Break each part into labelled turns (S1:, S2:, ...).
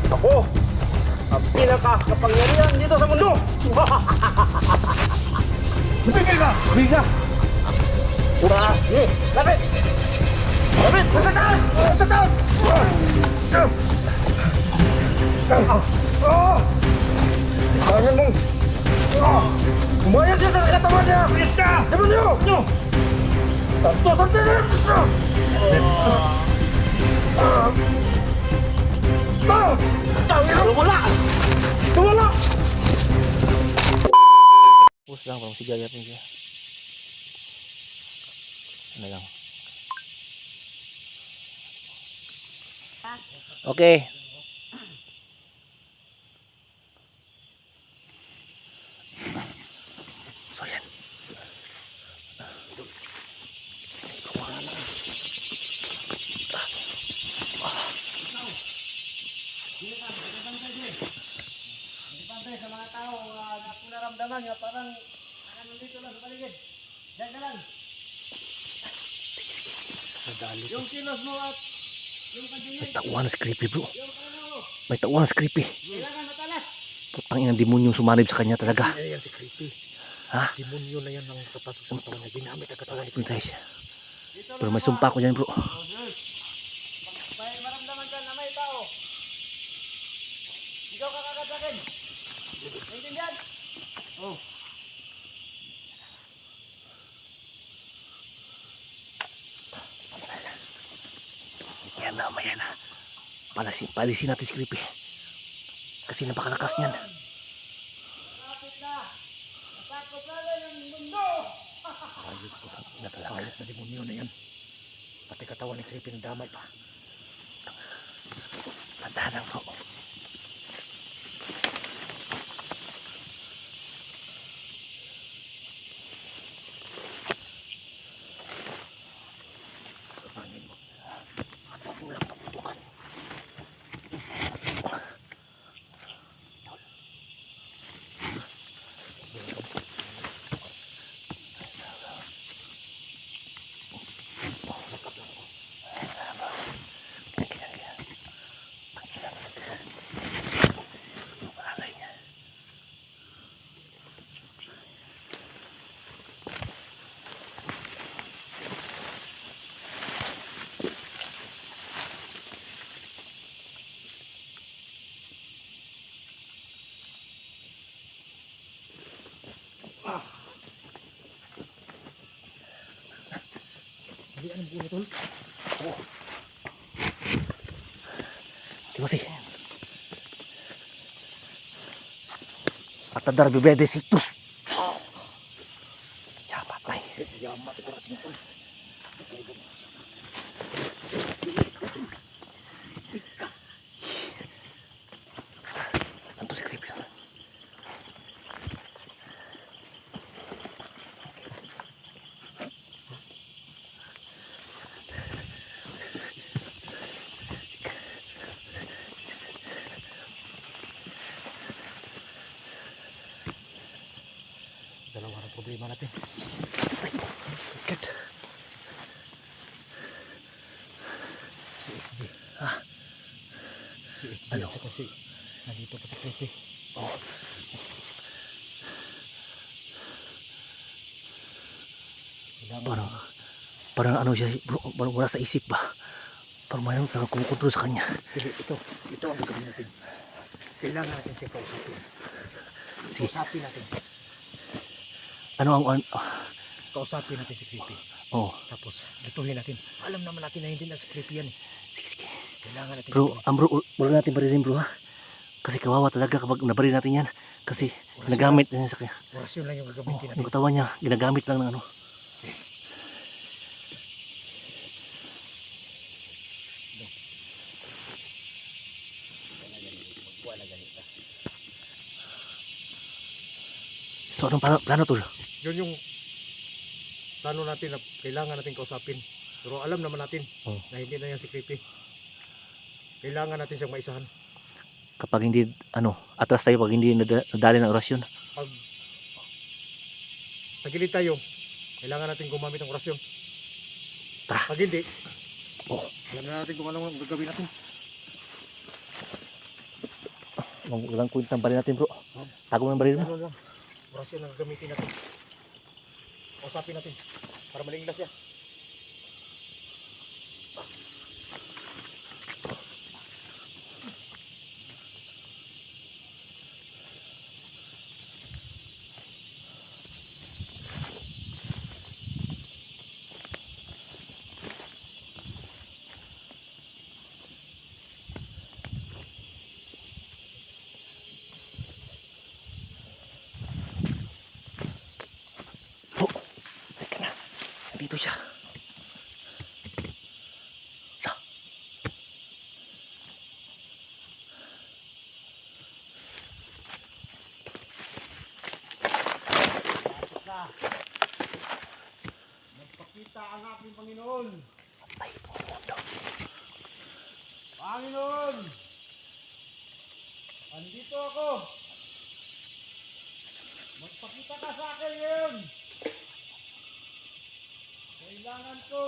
S1: Ako, ang pinaka-kapangyarihan dito sa mundo! Tumigil ka! Tumigil ka! Lapit! Lapit! Nasa taas! Nasa taas! Kaya mong umayos siya sa katawan niya! Bilis ka! Demonyo! Tanto sa tinis! Lumala! Lumala!
S2: Pus lang, parang sigaya pun siya. Ano lang. Okay. So yan.
S1: Sa mga tao na naramdaman niya parang nandito lang sa paligid. Diyan ka lang. Yung kilos mo at yung kandiyan.
S2: May tauhan na si creepy bro. May tauhan na si creepy.
S1: Kailangan matalas.
S2: Putang inang demonyo sumanib sa kanya talaga.
S3: Yan si creepy.
S2: Ha?
S3: Demonyo na yan ang kapasok sa katawan niya. Ginamit ang katawan niya.
S2: Puntay siya. Pero may sumpa ko dyan bro.
S1: May maramdaman ka na may tao. Ikaw kakagat sa akin. Naintindihan? Oh.
S2: Yan na, maya na. Palisin natin si creepy. Kasi napakalakas niyan.
S1: Kapit na. Natakot na rin ang mundo.
S3: Ayot ko. Ayot na demonyo na yan. Pati katawan ni creepy ng damay pa.
S2: Tandaan lang bro.
S3: Hindi anong bunot tol?
S2: Oh. Diba sih? Atadar bibede situs. Siapa tay?
S3: Yamat ko rin tol.
S2: Anto si creepy.
S3: Dalawa ng problema natin.
S2: Kat.
S3: Si SG.
S2: Ah,
S3: Si SG.
S2: Ano?
S3: Saka si nandito pa si creepy.
S2: oh.
S3: Kailangan
S2: Parang ano siya, bro, parang wala sa isip ba? Parang mayroon talagang kumukontrol sa kanya.
S3: Pero ito ang gagawin natin. Kailangan natin siya kausapin.
S2: Sige.
S3: Kausapin natin.
S2: Ano ang
S3: Kausapin natin si creepy.
S2: oh,
S3: Tapos lutuhin natin. Alam naman natin na hindi na si creepy yan.
S2: sige sige.
S3: Kailangan natin.
S2: Bro, bro, wala natin barilin bro ha. Kasi kawawa talaga kapag nabaril natin yan. Kasi ginagamit niya sa kanya.
S3: Orasyon lang yung
S2: Oh,
S3: gagamitin natin.
S2: yung katawan niya, ginagamit lang ng ano. So anong plano tol?
S3: Yun yung plano natin na kailangan natin kausapin. Pero alam naman natin
S2: Oh.
S3: na hindi na yan si Creepy. Kailangan natin siyang maisahan.
S2: Kapag hindi, atras tayo pag hindi nadali ng orasyon.
S3: Pag tagilid tayo, kailangan natin gumamit ng orasyon.
S2: Tara.
S3: Pag hindi,
S2: Oh.
S3: alam na natin kung anong gagawin natin.
S2: Walang kwentang baril natin bro. Tago mo yung baril mo.
S3: Ano lang, orasyon ang gamitin natin. Kausapin natin para malinglas siya.
S2: Bro, teka na. Dito siya. Lah.
S1: Sa magpakita ang aking Panginoon.
S2: Patay po ang mundo.
S1: Panginoon! Andito ako! Magpakita ka sa akin ngayon! Kailangan ko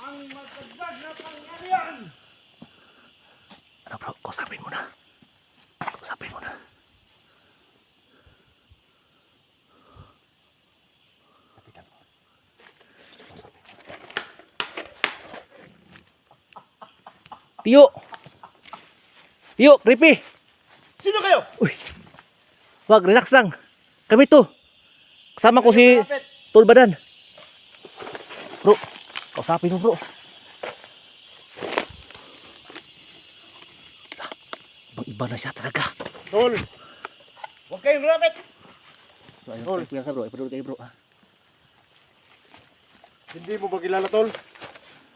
S1: ang magdagdag na pangyarihan!
S2: Ano bro, kausapin mo na. Kausapin mo na.
S3: Kapitan.
S2: Tiyo! Tiyo, Creepy!
S1: Sino kayo?
S2: Uy! Wag, relax lang. Kami to. Kasama ko si
S1: Malapit.
S2: Tulbadan. Bro, kausapin mo bro. Lah, ibang iba na siya talaga.
S1: Tol! Huwag kayong lumapit!
S2: So, ayun, puyansa bro, ipadulog kayo bro.
S3: Hindi mo ba kilala, Tol?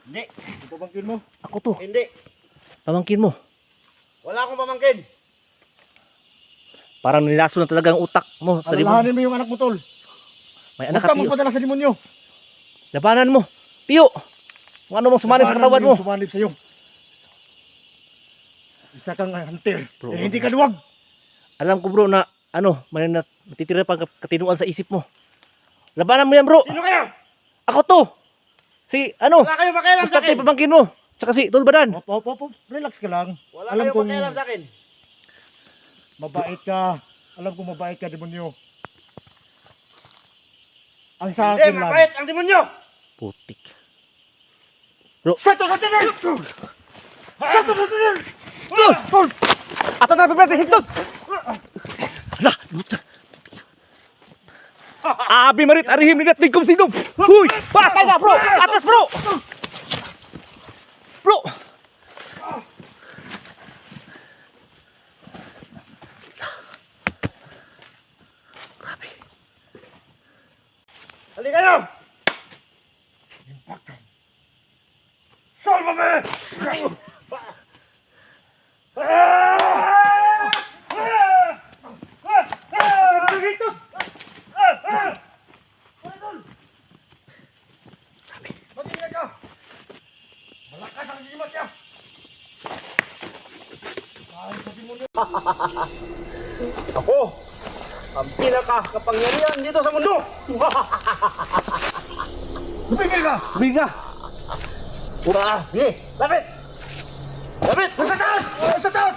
S1: Hindi!
S3: Ito pamangkin mo?
S2: Ako to,
S1: Hindi!
S2: pamangkin mo.
S1: Wala akong pamangkin!
S2: Parang nilaso na talaga ang utak mo sa demonyo.
S3: Alalahanin mo yung anak mo, Tol.
S2: May
S3: Huwag
S2: anak
S3: ka
S2: ka, Tiyo.
S3: magpadala sa demonyo.
S2: Labanan mo. Tiyo! Kung ano mong sumanib sa katawan mo.
S3: Sumanib sa'yo. Isa kang hunter.
S2: Bro,
S3: Eh, hindi ka luwag.
S2: Alam ko bro na may natitira pang katinuan sa isip mo. Labanan mo yan bro.
S1: Sino kayo?
S2: Ako to. Si
S1: Wala kayong pakialam sa
S2: Basta
S1: akin!
S2: pamangkin mo. Tsaka si Tulbadan.
S3: Op. Relax ka lang.
S1: Wala
S3: Alam
S1: kayong
S3: kong
S1: pakialam sa akin!
S3: mabait ka. Alam kong mabait ka, demonyo. Ang sa
S1: Hindi!
S3: akin lang.
S1: Mabait ang demonyo!
S2: Putik.
S3: Sato sa tinil! Sato sa tinil!
S2: Ato na pipete higtot. Lah, luta. Abi marit arihim ni tingkom sinum. Huy, patay na bro. Atas bro. Bro. Grabe.
S1: Halika kayo! Salva me! Mag-ingat ka! Malakas ang gigimat niya! Dahil sa demonyo. Ako! Ang pinaka-kapangyarihan dito sa mundo! Lumigil ka!
S2: Biga.
S1: Sige, lapit! Lapit! Sa taas! Sa taas!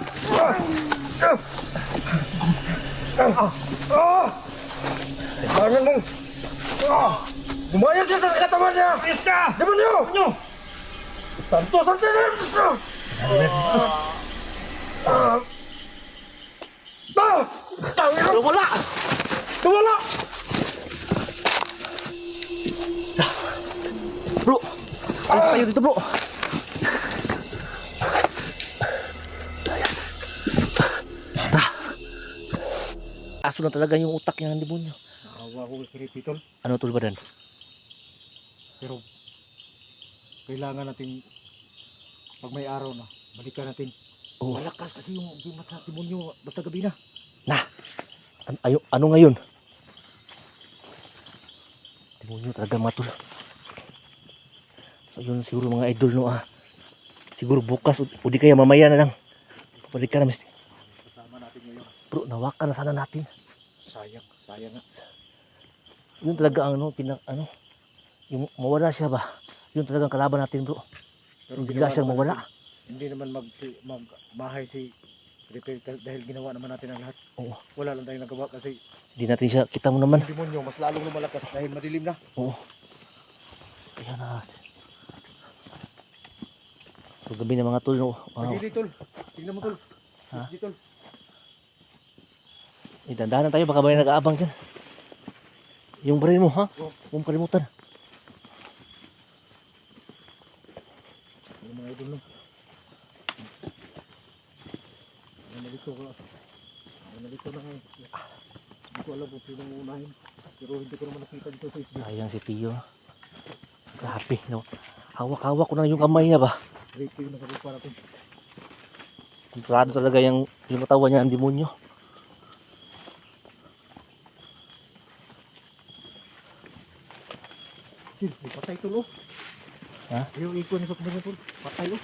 S1: Kailangan mong bumayas siya sa katawan niya! Yes ka! Demonyo! Demonyo! Santos ang tinig! Tawin mo!
S2: Wala.
S1: Tumala!
S2: Bro. Alis tayo dito bro. Tara. Aso na talaga yung utak niya ng demonyo.
S3: Nakawa ko kay Creepy, Tol.
S2: Ano Tulbadan?
S3: Pero kailangan natin pag may araw na, balikan natin.
S2: Oh.
S3: Malakas kasi yung gimat sa demonyo basta gabi na.
S2: Ano ngayon? Demonyo talaga mga tol. So yun siguro mga idol no siguro bukas o di kaya mamaya na lang. Balik ka na mister.
S3: Kasama natin ngayon.
S2: Bro, nawakan na sana natin.
S3: Sayang, sayang nga.
S2: Yun talaga ang yung mawala siya ba? Yun talagang kalaban natin bro.
S3: Pero
S2: Bigla
S3: ginawa
S2: siyang
S3: naman
S2: mawala.
S3: natin. Hindi naman magbahay si Creepy dahil ginawa naman natin ang lahat.
S2: Oo.
S3: Wala lang tayong nagawa kasi
S2: Di natin siya, kita mo naman.
S3: yung demonyo mas lalong lumalakas dahil madilim na.
S2: Oo. Kaya na. So gabi na mga tol no.
S3: Sige tol. Tingnan mo tol.
S2: Ha?
S3: Sige tol.
S2: Dandanan tayo baka may nag-aabang dyan. Yung baril mo ha?
S3: Oo.
S2: Huwag mong kalimutan.
S3: Yung mga idol no. Nalito ka. Nalito na ngayon. Hindi ko alam kung sino ang unahin. Pero hindi ko naman nakita dito sa isla.
S2: Sayang si Tio. Grabe no. Hawak-hawak ko na yung kamay niya ba?
S3: Creepy yung nakakupa natin.
S2: Kontrolado talaga yung katawan niya ang demonyo.
S3: May patay tol oh.
S2: Ha?
S3: Yung ikon sa kumanya tol. Patay oh.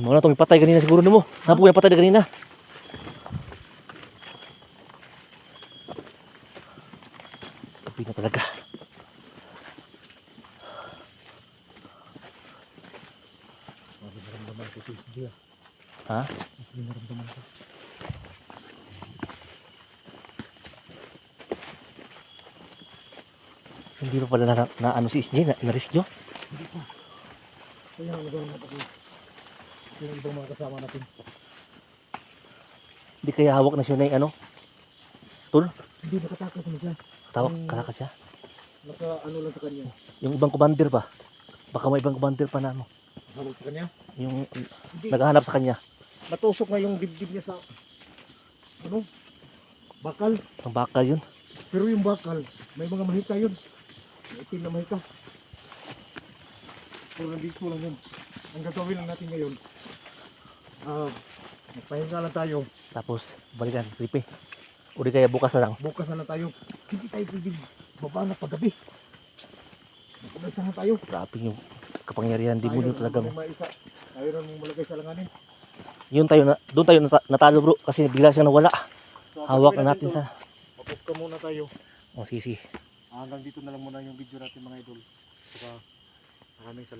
S2: Wala itong ipatay kanina siguro na mo. Napo yung patay na kanina. Gabi na talaga.
S3: Sabi naramdaman ko si SG ah.
S2: Ha?
S3: Sabi naramdaman ko.
S2: Hindi pa pala na ano si SJ na rescue.
S3: Kaya ang nagawa natin. Yung ibang mga kasama natin.
S2: Hindi kaya hawak na siya na yung ano. Tol,
S3: Hindi nakatakas naman siya.
S2: tawag kalakas siya.
S3: Naka ano lang sa kanya.
S2: Yung ibang commander ba? Baka may ibang commander pa na ano.
S3: Hawag sa kanya.
S2: Yung
S3: Hindi.
S2: naghahanap sa kanya.
S3: Natusok nga yung dibdib niya sa ano? Bakal.
S2: Ang baka yun.
S3: Pero yung bakal, may mga mahika yun. May itim na mahika. Pero nandito lang yun. Ang gagawin lang natin ngayon, magpahinga lang tayo.
S2: Tapos balikan, creepy. O di kaya bukas na lang.
S3: Bukas na lang tayo. Hindi tayo pwedeng baba na paggabi. Magpumesa na tayo.
S2: Grabe yung kapangyarihan demonyo talaga.
S3: Tayo na mong malagay sa langanin.
S2: Yun tayo na, doon tayo natalo bro kasi bigla siyang nawala.
S3: So,
S2: Hawak na natin sa.
S3: Mapuka muna tayo.
S2: O sige, sige.
S3: Hanggang dito na lang muna yung video natin mga idol. Saka maraming salamat.